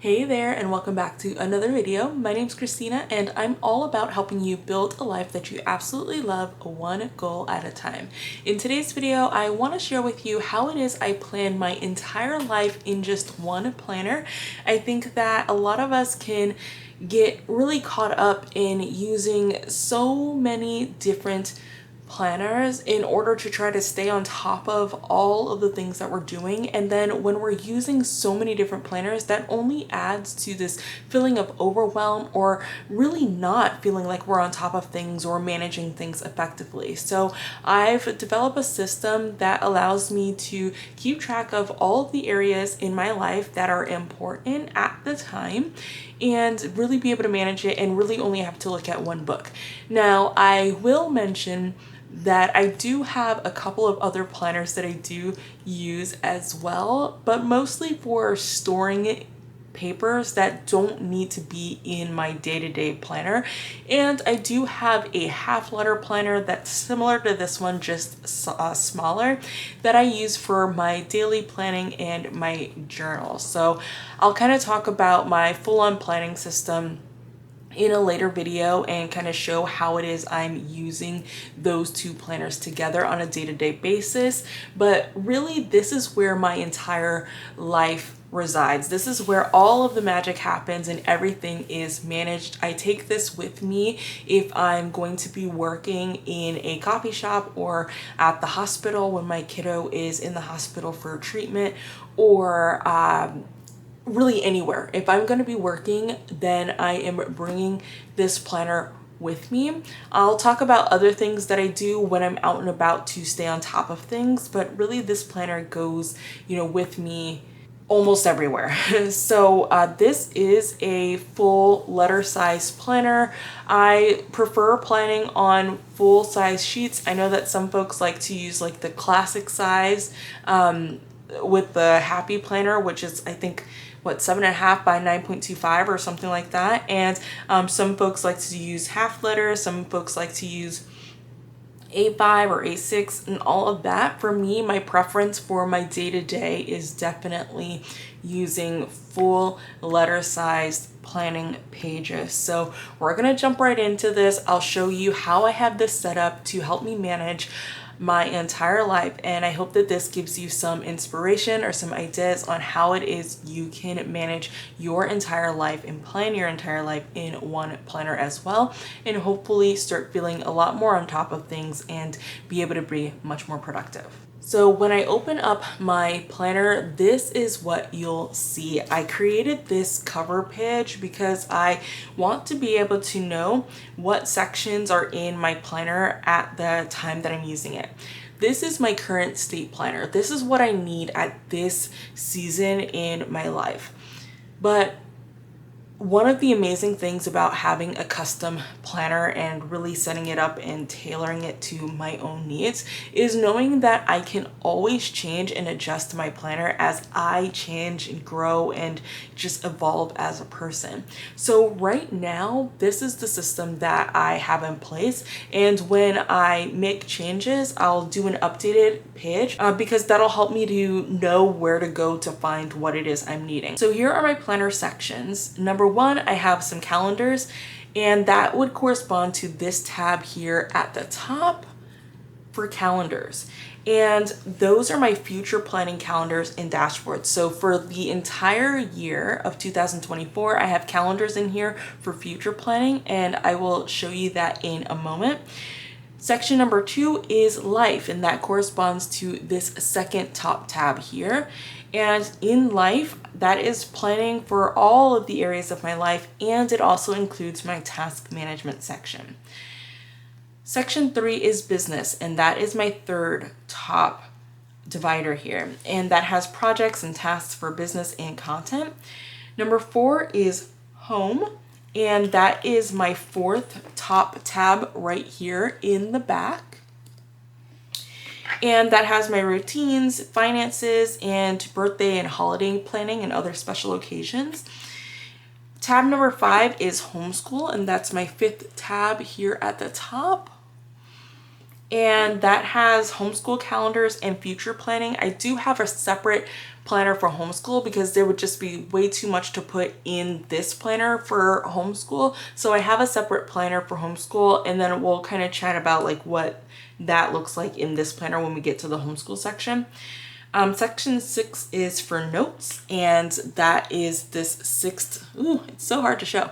Hey there and welcome back to another video. My name's Christina and I'm all about helping you build a life that you absolutely love, one goal at a time. In today's video, I want to share with you how it is I plan my entire life in just one planner. I think that a lot of us can get really caught up in using so many different planners in order to try to stay on top of all of the things that we're doing. And then when we're using so many different planners, that only adds to this feeling of overwhelm or really not feeling like we're on top of things or managing things effectively. So I've developed a system that allows me to keep track of all of the areas in my life that are important at the time and really be able to manage it and really only have to look at one book. Now, I will mention that I do have a couple of other planners that I do use as well, but mostly for storing papers that don't need to be in my day-to-day planner. And I do have a half letter planner that's similar to this one, just smaller, that I use for my daily planning and my journal. So I'll kind of talk about my full-on planning system in a later video and kind of show how it is I'm using those two planners together on a day-to-day basis. But really, this is where my entire life resides. This is where all of the magic happens and everything is managed. I take this with me if I'm going to be working in a coffee shop or at the hospital when my kiddo is in the hospital for treatment, or really anywhere. If I'm going to be working, then I am bringing this planner with me. I'll talk about other things that I do when I'm out and about to stay on top of things, but really this planner goes, with me almost everywhere. So this is a full letter size planner. I prefer planning on full size sheets. I know that some folks like to use like the classic size with the Happy Planner, which is, I think, 7.5 by 9.25 or something like that. And some folks like to use half letters, some folks like to use A5 or A6 and all of that. For me, my preference for my day-to-day is definitely using full letter sized planning pages. So we're gonna jump right into this. I'll show you how I have this set up to help me manage my entire life, and I hope that this gives you some inspiration or some ideas on how it is you can manage your entire life and plan your entire life in one planner as well, and hopefully start feeling a lot more on top of things and be able to be much more productive. So when I open up my planner, this is what you'll see. I created this cover page because I want to be able to know what sections are in my planner at the time that I'm using it. This is my current state planner. This is what I need at this season in my life. But one of the amazing things about having a custom planner and really setting it up and tailoring it to my own needs is knowing that I can always change and adjust my planner as I change and grow and just evolve as a person. So right now, this is the system that I have in place. And when I make changes, I'll do an updated page because that'll help me to know where to go to find what it is I'm needing. So here are my planner sections. Number one, I have some calendars, and that would correspond to this tab here at the top for calendars. And those are my future planning calendars and dashboards. So for the entire year of 2024, I have calendars in here for future planning, and I will show you that in a moment. Section number 2 is life, and that corresponds to this second top tab here. And in life, that is planning for all of the areas of my life, and it also includes my task management section. Section 3 is business, and that is my third top divider here, and that has projects and tasks for business and content. Number 4 is home, and that is my fourth top tab right here in the back. And that has my routines, finances, and birthday and holiday planning and other special occasions. Tab number 5 is homeschool, and that's my fifth tab here at the top. And that has homeschool calendars and future planning. I do have a separate planner for homeschool because there would just be way too much to put in this planner for homeschool. So I have a separate planner for homeschool, and then we'll kind of chat about like what that looks like in this planner when we get to the homeschool section. Section 6 is for notes, and that is this sixth, ooh, it's so hard to show,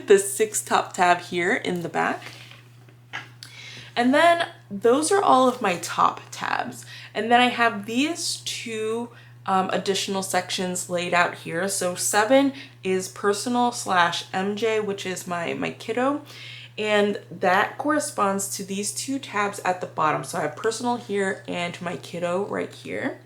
the sixth top tab here in the back. And then those are all of my top tabs. And then I have these two additional sections laid out here. So 7 is personal / MJ, which is my kiddo. And that corresponds to these two tabs at the bottom. So I have personal here and my kiddo right here.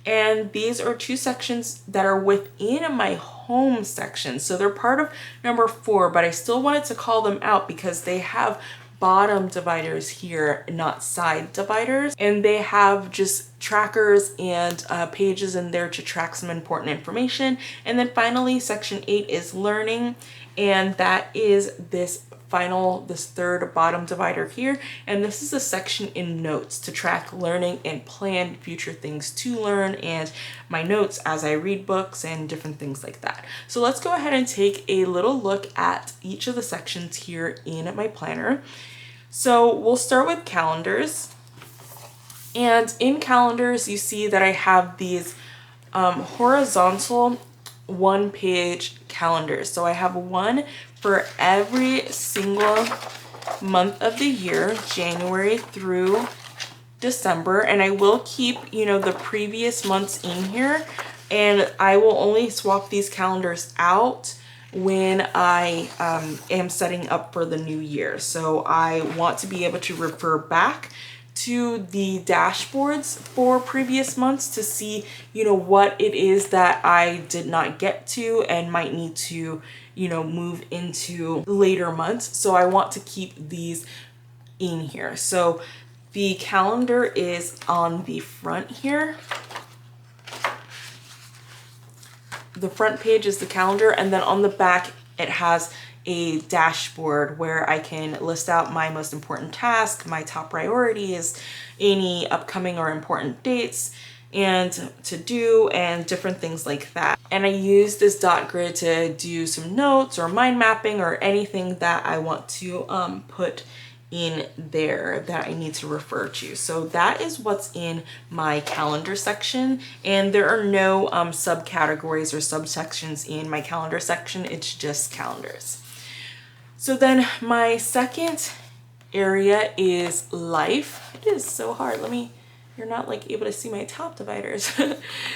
And these are two sections that are within my home section. So they're part of number 4, but I still wanted to call them out because they have bottom dividers here, not side dividers. And they have just trackers and pages in there to track some important information. And then finally, section 8 is learning. And that is this third bottom divider here. And this is a section in notes to track learning and plan future things to learn, and my notes as I read books and different things like that. So let's go ahead and take a little look at each of the sections here in my planner. So we'll start with calendars. And in calendars, you see that I have these horizontal 1-page calendars. So I have one for every single month of the year, January through December, and I will keep, the previous months in here, and I will only swap these calendars out when I am setting up for the new year. So I want to be able to refer back to the dashboards for previous months to see, what it is that I did not get to and might need to, move into later months. So I want to keep these in here. So the calendar is on the front here. The front page is the calendar, and then on the back it has a dashboard where I can list out my most important task, my top priorities, any upcoming or important dates and to do, and different things like that. And I use this dot grid to do some notes or mind mapping or anything that I want to put in there that I need to refer to. So that is what's in my calendar section, and there are no subcategories or subsections in my calendar section. It's just calendars. So then my second area is life. It is so hard. You're not able to see my top dividers.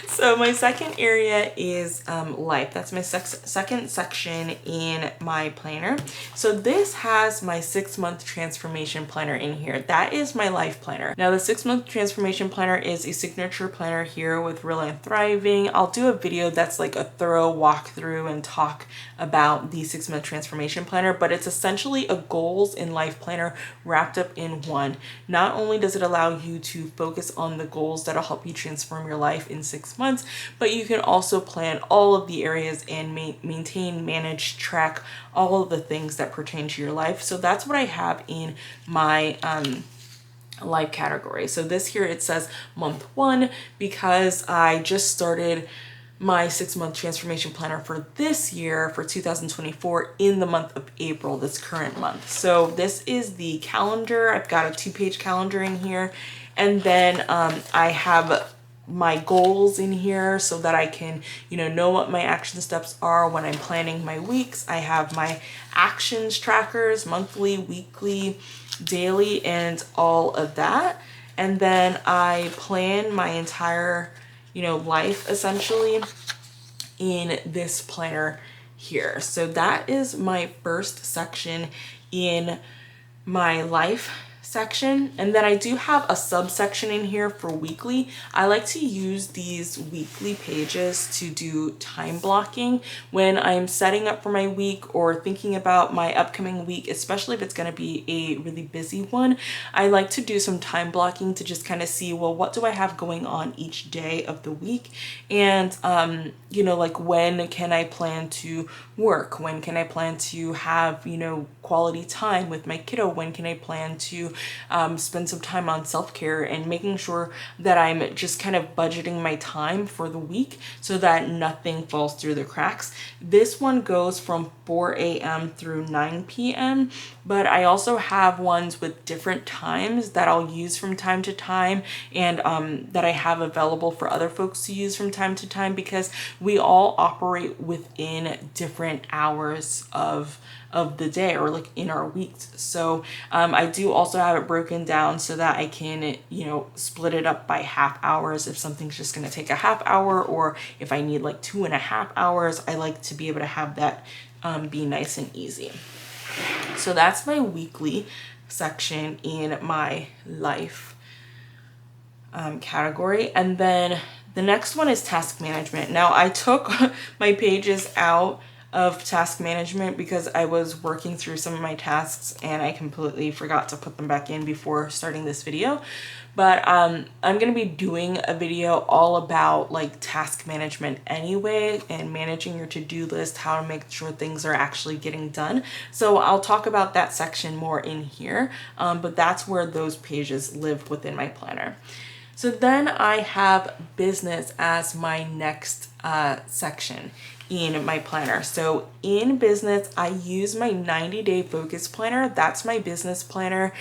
So my second area is life. That's my second section in my planner. So this has my 6-month transformation planner in here. That is my life planner. Now the 6-month transformation planner is a signature planner here with Real and Thriving. I'll do a video that's like a thorough walkthrough and talk about the 6-month transformation planner, but it's essentially a goals and life planner wrapped up in one. Not only does it allow you to focus on the goals that'll help you transform your life in 6 months, but you can also plan all of the areas and maintain, manage, track all of the things that pertain to your life. So that's what I have in my life category. So this here, it says month 1 because I just started my 6-month transformation planner for this year, for 2024, in the month of April, this current month. So this is the calendar. I've got a 2-page calendar in here. And then I have my goals in here so that I can, know what my action steps are when I'm planning my weeks. I have my actions trackers, monthly, weekly, daily, and all of that. And then I plan my entire, life essentially in this planner here. So that is my first section in my life section. And then I do have a subsection in here for weekly. I like to use these weekly pages to do time blocking when I'm setting up for my week or thinking about my upcoming week, especially if it's going to be a really busy one. I like to do some time blocking to just kind of see, well, what do I have going on each day of the week? And, when can I plan to work? When can I plan to have, quality time with my kiddo? When can I plan to to spend some time on self-care and making sure that I'm just kind of budgeting my time for the week so that nothing falls through the cracks. This one goes from 4 a.m. through 9 p.m., but I also have ones with different times that I'll use from time to time, and that I have available for other folks to use from time to time, because we all operate within different hours of the day, or like in our weeks. So I do also have it broken down so that I can, you know, split it up by half hours if something's just going to take a half hour, or if I need like 2.5 hours. I like to be able to have that be nice and easy. So that's my weekly section in my life category. And then the next one is task management. Now I took my pages out of task management because I was working through some of my tasks and I completely forgot to put them back in before starting this video. But I'm going to be doing a video all about like task management anyway, and managing your to-do list, how to make sure things are actually getting done. So I'll talk about that section more in here, but that's where those pages live within my planner. So then I have business as my next section in my planner. So in business, I use my 90-day focus planner. That's my business planner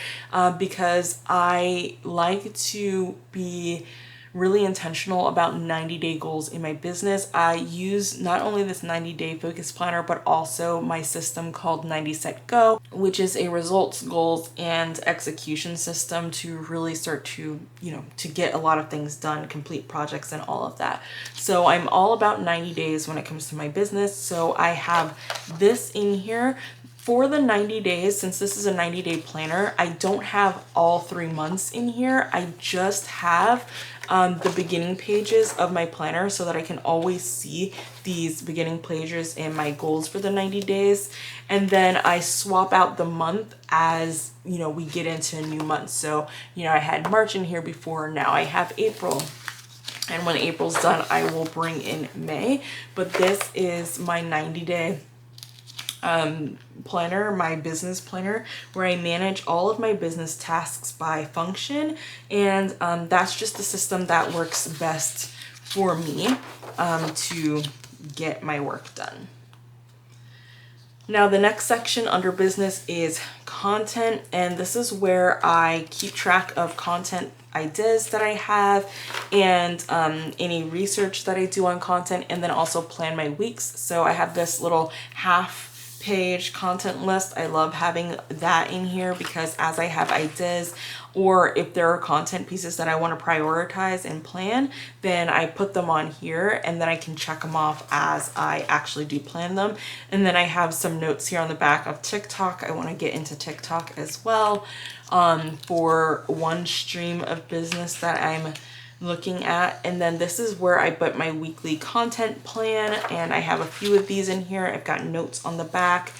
because I like to be really intentional about 90-day goals in my business. I use not only this 90-day focus planner, but also my system called 90 Set Go, which is a results, goals, and execution system to really start to, you know, to get a lot of things done, complete projects and all of that. So I'm all about 90 days when it comes to my business. So I have this in here. For the 90 days, since this is a 90-day planner, I don't have all 3 months in here. I just have the beginning pages of my planner so that I can always see these beginning pages and my goals for the 90 days. And then I swap out the month as, you know, we get into a new month. So, you know, I had March in here before, now I have April. And when April's done, I will bring in May. But this is my 90-day planner, my business planner, where I manage all of my business tasks by function. And that's just the system that works best for me to get my work done. Now the next section under business is content, and this is where I keep track of content ideas that I have and any research that I do on content, and then also plan my weeks. So I have this little half-page content list. I love having that in here because as I have ideas, or if there are content pieces that I want to prioritize and plan, then I put them on here and then I can check them off as I actually do plan them. And then I have some notes here on the back of TikTok. I want to get into TikTok as well for one stream of business that I'm looking at. And then this is where I put my weekly content plan, and I have a few of these in here. I've got notes on the back.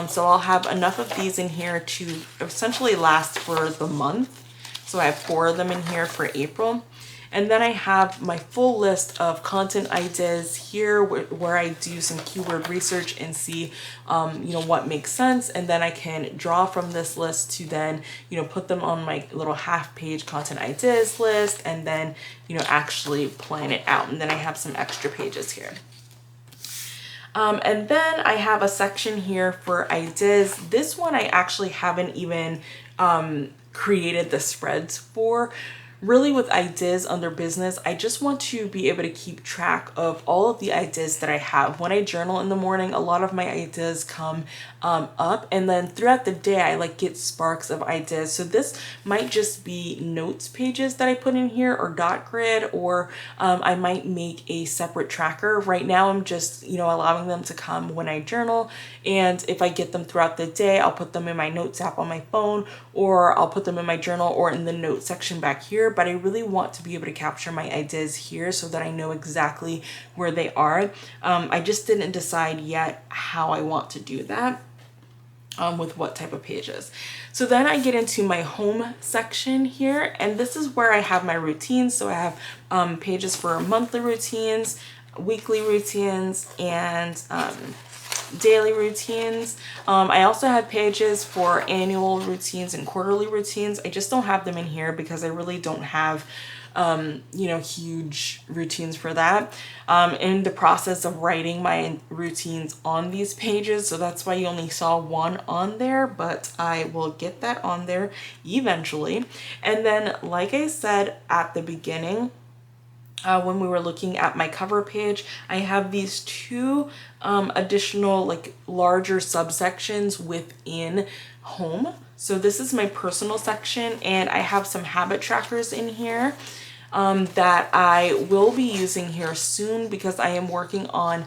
So I'll have enough of these in here to essentially last for the month. So I have 4 of them in here for April. And then I have my full list of content ideas here where I do some keyword research and see, you know, what makes sense. And then I can draw from this list to then, you know, put them on my little half-page content ideas list and then, you know, actually plan it out. And then I have some extra pages here. And then I have a section here for ideas. This one I actually haven't even created the spreads for. Really, with ideas under business, I just want to be able to keep track of all of the ideas that I have. When I journal in the morning, a lot of my ideas come up, and then throughout the day I like get sparks of ideas. So this might just be notes pages that I put in here, or dot grid, or I might make a separate tracker. Right now I'm just, you know, allowing them to come when I journal, and if I get them throughout the day, I'll put them in my notes app on my phone, or I'll put them in my journal or in the notes section back here. But I really want to be able to capture my ideas here so that I know exactly where they are. I just didn't decide yet how I want to do that. With what type of pages. So then I get into my home section here, and this is where I have my routines. So I have pages for monthly routines, weekly routines, and daily routines. I also have pages for annual routines and quarterly routines. I just don't have them in here because I really don't have you know, huge routines for that. In the process of writing my routines on these pages, so that's why you only saw one on there, but I will get that on there eventually. And then, like I said at the beginning, when we were looking at my cover page, I have these two additional like larger subsections within home. So this is my personal section, and I have some habit trackers in here that I will be using here soon because I am working on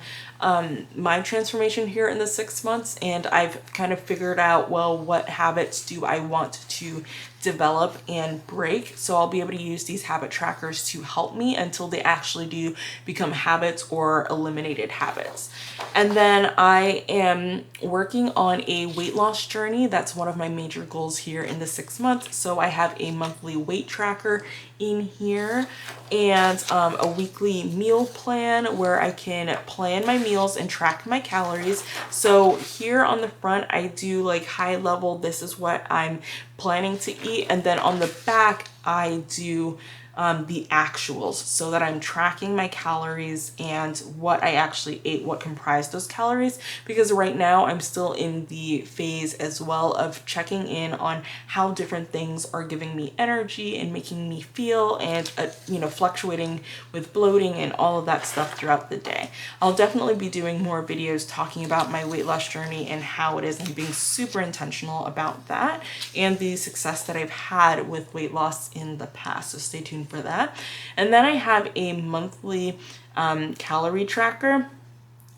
my transformation here in the 6 months, and I've kind of figured out, well, what habits do I want to develop and break. So I'll be able to use these habit trackers to help me until they actually do become habits or eliminated habits. And then I am working on a weight loss journey. That's one of my major goals here in the 6 months. So I have a monthly weight tracker in here and a weekly meal plan where I can plan my meals and track my calories. So here on the front, I do like high level, this is what I'm planning to eat. And then on the back, I do the actuals so that I'm tracking my calories and what I actually ate, what comprised those calories, because right now I'm still in the phase as well of checking in on how different things are giving me energy and making me feel, and you know, fluctuating with bloating and all of that stuff throughout the day. I'll definitely be doing more videos talking about my weight loss journey and how it is, and being super intentional about that and the success that I've had with weight loss in the past. So stay tuned for that. And then I have a monthly calorie tracker.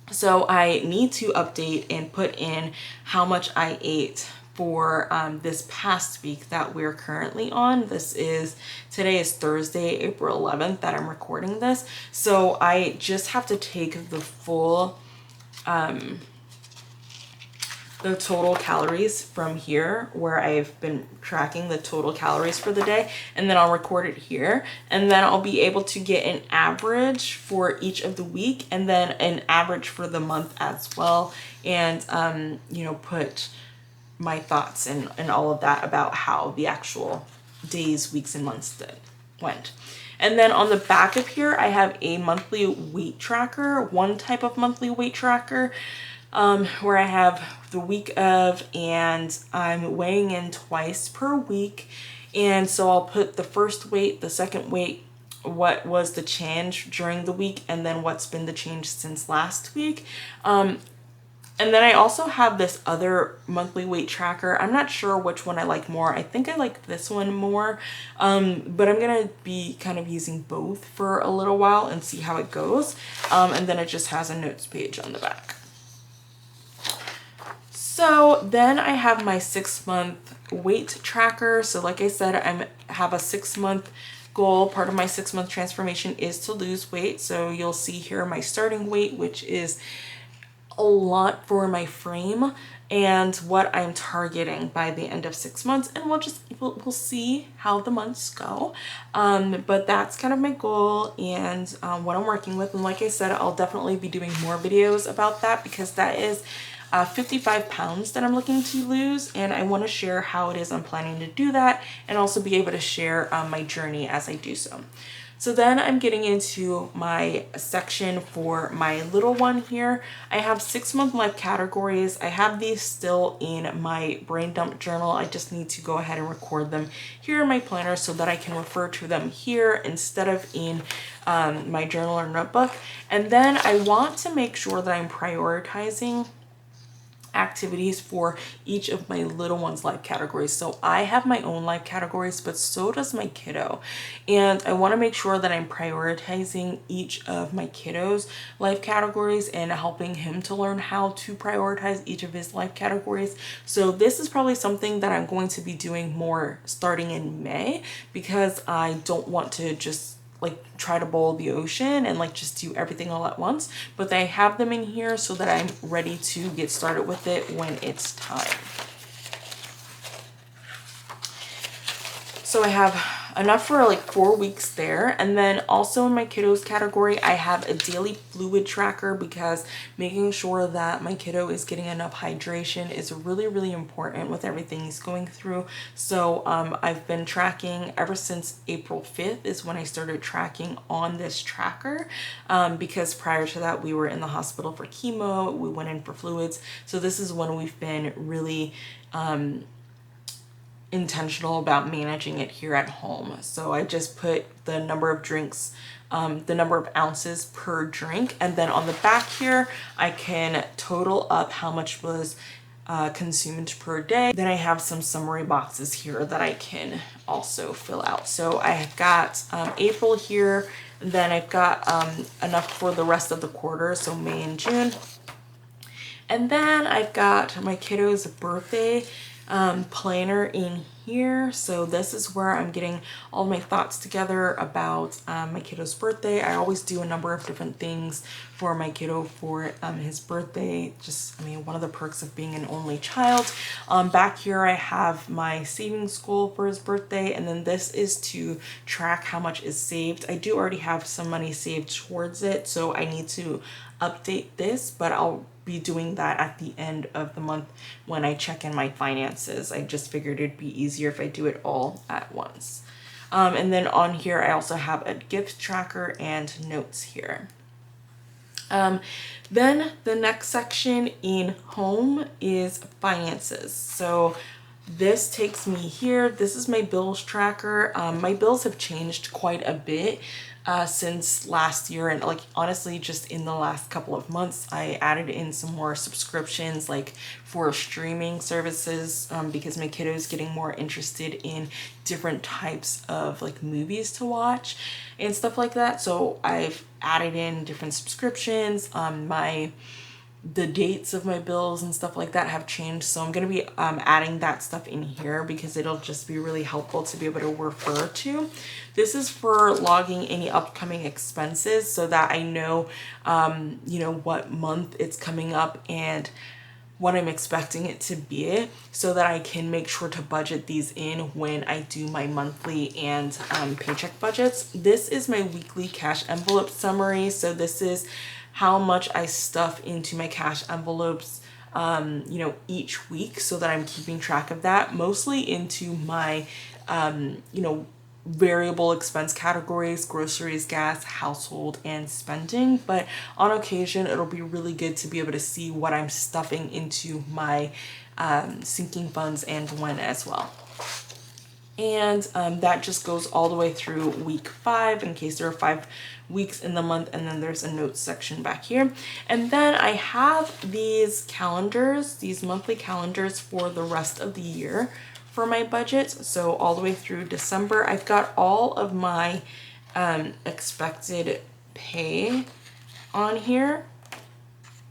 So I need to update and put in how much I ate for this past week that we're currently on. Today is Thursday, April 11th that I'm recording this. So I just have to take the full the total calories from here where I've been tracking the total calories for the day, and then I'll record it here, and then I'll be able to get an average for each of the week and then an average for the month as well, and you know, put my thoughts and all of that about how the actual days, weeks, and months went. And then on the back of here, I have a monthly weight tracker, one type of monthly weight tracker, where I have the week of, and I'm weighing in twice per week. And so I'll put the first weight, the second weight, what was the change during the week, and then what's been the change since last week. And then I also have this other monthly weight tracker. I'm not sure which one I like more. I think I like this one more, but I'm gonna be kind of using both for a little while and see how it goes. And then it just has a notes page on the back. So then I have my 6-month weight tracker. So like I said, I have a 6-month goal. Part of my 6-month transformation is to lose weight. So you'll see here my starting weight, which is a lot for my frame, and what I'm targeting by the end of 6 months, and we'll see how the months go, but that's kind of my goal and what I'm working with. And like I said, I'll definitely be doing more videos about that because that is 55 pounds that I'm looking to lose, and I want to share how it is I'm planning to do that, and also be able to share my journey as I do so. So then I'm getting into my section for my little one here. I have 6-month life categories. I have these still in my brain dump journal. I just need to go ahead and record them here in my planner so that I can refer to them here instead of in my journal or notebook. And then I want to make sure that I'm prioritizing activities for each of my little one's life categories. So I have my own life categories, but so does my kiddo. And I want to make sure that I'm prioritizing each of my kiddo's life categories and helping him to learn how to prioritize each of his life categories. So this is probably something that I'm going to be doing more starting in May, because I don't want to just like try to boil the ocean and like just do everything all at once, but I have them in here so that I'm ready to get started with it when it's time. So I have enough for like 4 weeks there. And then also in my kiddos category, I have a daily fluid tracker because making sure that my kiddo is getting enough hydration is really, really important with everything he's going through. So I've been tracking ever since April 5th is when I started tracking on this tracker, because prior to that we were in the hospital for chemo, we went in for fluids. So this is when we've been really intentional about managing it here at home. So I just put the number of drinks, the number of ounces per drink, and then on the back here I can total up how much was consumed per day. Then I have some summary boxes here that I can also fill out. So I've got April here, and then I've got enough for the rest of the quarter, so May and June. And then I've got my kiddo's birthday planner in here. So this is where I'm getting all my thoughts together about my kiddo's birthday. I always do a number of different things for my kiddo for his birthday. Just, I mean, one of the perks of being an only child. Back here I have my savings goal for his birthday, and then this is to track how much is saved. I do already have some money saved towards it, so I need to update this, but I'll be doing that at the end of the month when I check in my finances. I just figured it'd be easier if I do it all at once. And then on here I also have a gift tracker and notes here. Then the next section in home is finances. So this takes me here. This is my bills tracker. My bills have changed quite a bit since last year, and like honestly just in the last couple of months I added in some more subscriptions, like for streaming services, because my kiddo is getting more interested in different types of like movies to watch and stuff like that. So I've added in different subscriptions. The dates of my bills and stuff like that have changed, so I'm going to be adding that stuff in here because it'll just be really helpful to be able to refer to. This is for logging any upcoming expenses so that I know, you know, what month it's coming up and what I'm expecting it to be, so that I can make sure to budget these in when I do my monthly and paycheck budgets. This is my weekly cash envelope summary. So this is how much I stuff into my cash envelopes, you know, each week, so that I'm keeping track of that, mostly into my, you know, variable expense categories: groceries, gas, household, and spending. But on occasion, it'll be really good to be able to see what I'm stuffing into my sinking funds and when as well. And that just goes all the way through week 5 in case there are 5 weeks in the month, and then there's a notes section back here. And then I have these calendars, these monthly calendars for the rest of the year for my budget. So all the way through December, I've got all of my expected pay on here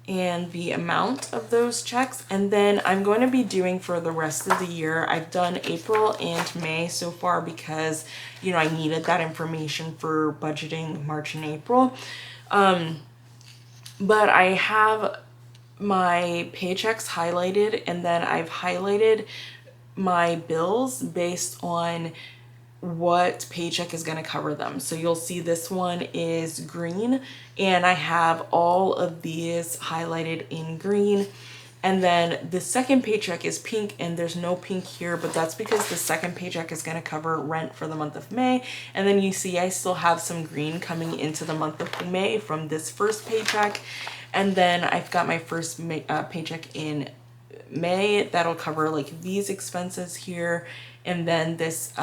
and the amount of those checks. And then I'm going to be doing for the rest of the year, I've done April and May so far because, you know, I needed that information for budgeting March and April. But I have my paychecks highlighted, and then I've highlighted my bills based on what paycheck is going to cover them. So you'll see this one is green, and I have all of these highlighted in green. And then the second paycheck is pink, and there's no pink here, but that's because the second paycheck is going to cover rent for the month of May. And then you see I still have some green coming into the month of May from this first paycheck. And then I've got my first paycheck in May that'll cover like these expenses here, and then this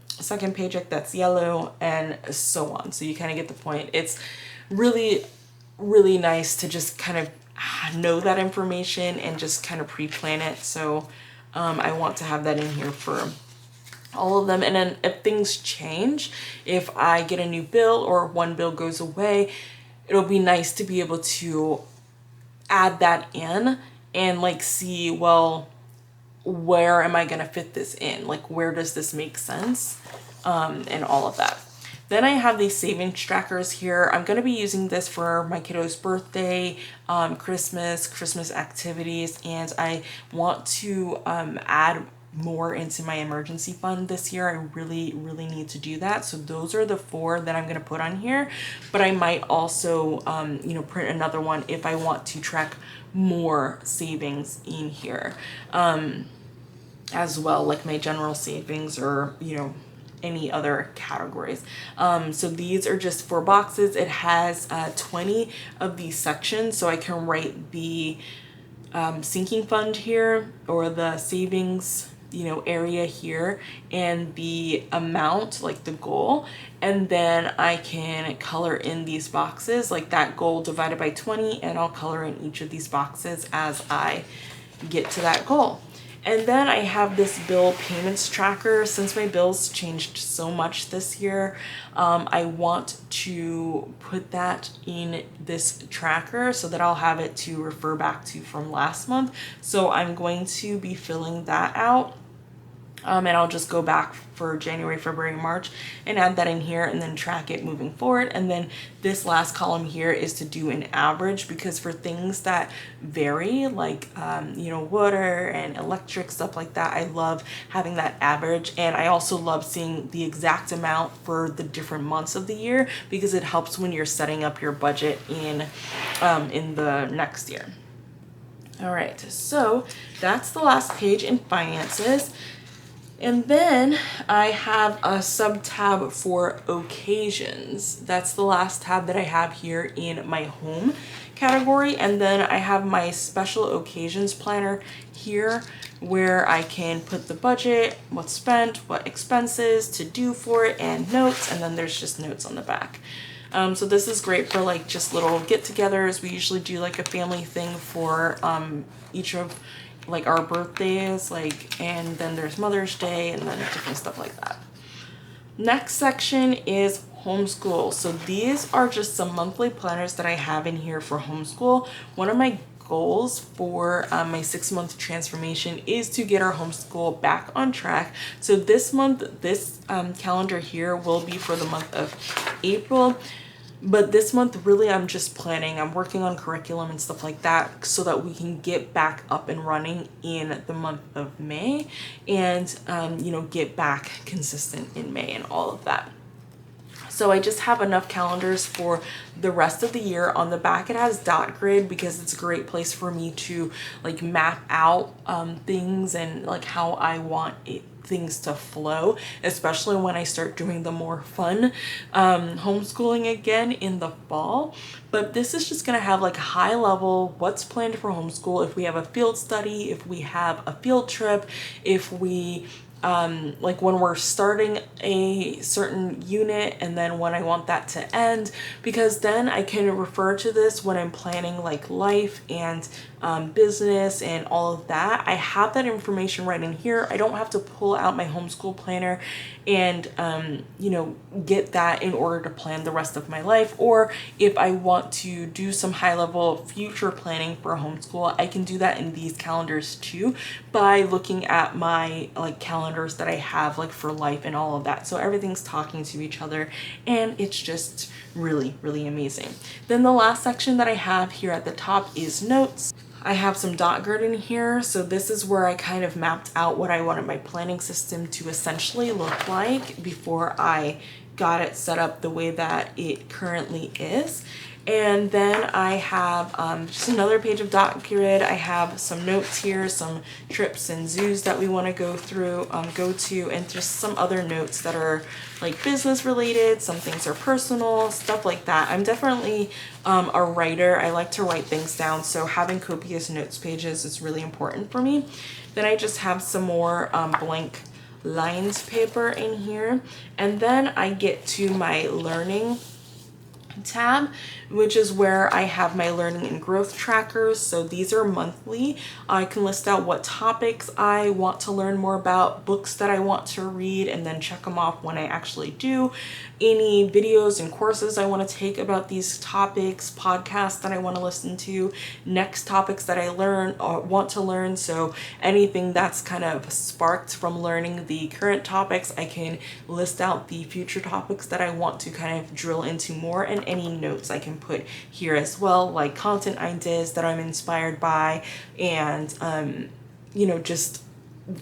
second paycheck that's yellow, and so on. So you kind of get the point. It's really, really nice to just kind of know that information and just kind of pre-plan it. So I want to have that in here for all of them. And then if things change, if I get a new bill or one bill goes away, it'll be nice to be able to add that in and like see, well, where am I going to fit this in? Like, where does this make sense? And all of that. Then I have these savings trackers here. I'm going to be using this for my kiddo's birthday, Christmas activities, and I want to add more into my emergency fund this year. I really need to do that. So those are the 4 that I'm going to put on here, but I might also you know, print another one if I want to track more savings in here as well, like my general savings or, you know, any other categories. So these are just 4 boxes. It has 20 of these sections, so I can write the sinking fund here, or the savings, you know, area here, and the amount, like the goal, and then I can color in these boxes, like that goal divided by 20, and I'll color in each of these boxes as I get to that goal. And then I have this bill payments tracker. Since my bills changed so much this year, I want to put that in this tracker so that I'll have it to refer back to from last month. So I'm going to be filling that out. And I'll just go back for January, February, March and add that in here and then track it moving forward. And then this last column here is to do an average, because for things that vary, like, you know, water and electric, stuff like that, I love having that average. And I also love seeing the exact amount for the different months of the year, because it helps when you're setting up your budget in the next year. All right, so that's the last page in finances. And then I have a sub tab for occasions. That's the last tab that I have here in my home category. And then I have my special occasions planner here, where I can put the budget, what's spent, what expenses to do for it, and notes. And then there's just notes on the back. So this is great for like just little get-togethers. We usually do like a family thing for each of like our birthdays, like, and then there's Mother's Day and then different stuff like that. Next section is homeschool. So these are just some monthly planners that I have in here for homeschool. One of my goals for my 6-month transformation is to get our homeschool back on track. So this month, this calendar here will be for the month of April. But this month, really, I'm just planning. I'm working on curriculum and stuff like that so that we can get back up and running in the month of May and, you know, get back consistent in May and all of that. So I just have enough calendars for the rest of the year. On the back, it has dot grid because it's a great place for me to like map out things and like how I want things to flow, especially when I start doing the more fun homeschooling again in the fall. But this is just gonna have like a high level what's planned for homeschool, if we have a field study, if we have a field trip, if we like when we're starting a certain unit, and then when I want that to end, because then I can refer to this when I'm planning like life and business and all of that. I have that information right in here. I don't have to pull out my homeschool planner and you know, get that in order to plan the rest of my life. Or if I want to do some high level future planning for homeschool, I can do that in these calendars too by looking at my like calendars that I have like for life and all of that. So everything's talking to each other and it's just really amazing. Then the last section that I have here at the top is notes. I have some dot grid in here. So this is where I kind of mapped out what I wanted my planning system to essentially look like before I got it set up the way that it currently is. And then I have just another page of dot grid. I have some notes here, some trips and zoos that we want to go through, go to, and just some other notes that are like business related. Some things are personal, stuff like that. I'm definitely a writer. I like to write things down, so having copious notes pages is really important for me. Then I just have some more blank lines paper in here. And then I get to my learning tab, which is where I have my learning and growth trackers. So these are monthly. I can list out what topics I want to learn more about, books that I want to read, and then check them off when I actually do. Any videos and courses I want to take about these topics, podcasts that I want to listen to, next topics that I learn or want to learn. So anything that's kind of sparked from learning the current topics, I can list out the future topics that I want to kind of drill into more, and any notes I can put here as well, like content ideas that I'm inspired by, and you know, just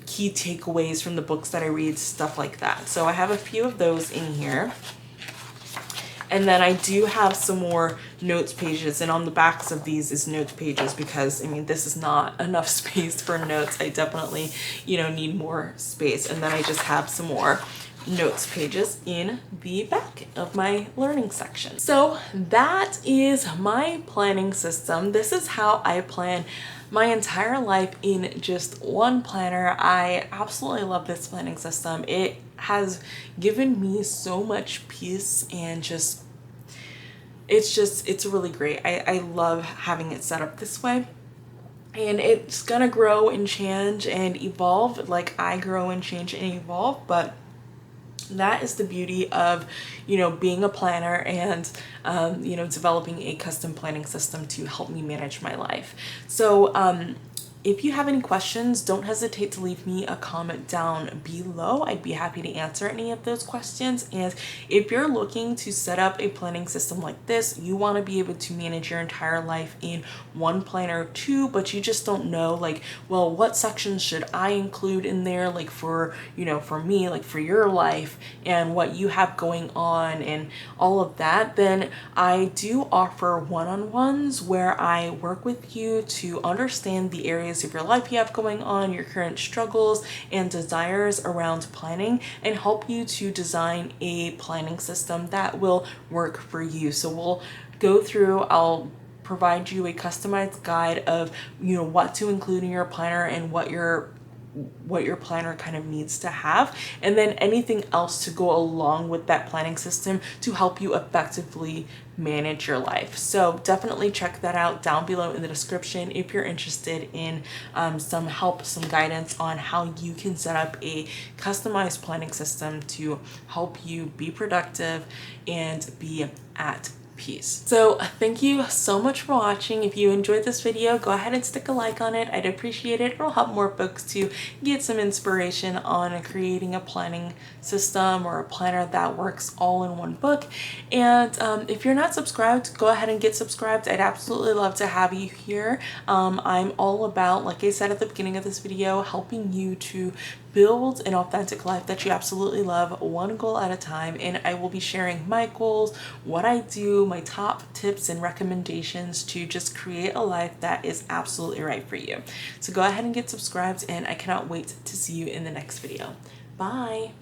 key takeaways from the books that I read, stuff like that. So I have a few of those in here. And then I do have some more notes pages, and on the backs of these is notes pages because, I mean, this is not enough space for notes. I definitely, need more space. And then I just have some more notes pages in the back of my learning section. So that is my planning system. This is how I plan my entire life in just one planner. I absolutely love this planning system. It has given me so much peace and it's really great. I love having it set up this way. And it's gonna grow and change and evolve like I grow and change and evolve, but that is the beauty of, being a planner and, developing a custom planning system to help me manage my life. So, if you have any questions, don't hesitate to leave me a comment down below. I'd be happy to answer any of those questions. And if you're looking to set up a planning system like this, you want to be able to manage your entire life in one planner too, but you just don't know, like, well, what sections should I include in there, like for me, like for your life and what you have going on and all of that, then I do offer one-on-ones where I work with you to understand the areas of your life you have going on, your current struggles and desires around planning, and help you to design a planning system that will work for you. So we'll go through, I'll provide you a customized guide of what to include in your planner and what your planner kind of needs to have, and then anything else to go along with that planning system to help you effectively manage your life. So definitely check that out down below in the description if you're interested in some help, some guidance on how you can set up a customized planning system to help you be productive and be at peace. So thank you so much for watching. If you enjoyed this video, go ahead and stick a like on it. I'd appreciate it. It'll help more folks to get some inspiration on creating a planning system or a planner that works all in one book. And if you're not subscribed, go ahead and get subscribed. I'd absolutely love to have you here. I'm all about, like I said at the beginning of this video, helping you to build an authentic life that you absolutely love, one goal at a time. And I will be sharing my goals, what I do, my top tips and recommendations to just create a life that is absolutely right for you. So go ahead and get subscribed, and I cannot wait to see you in the next video. Bye.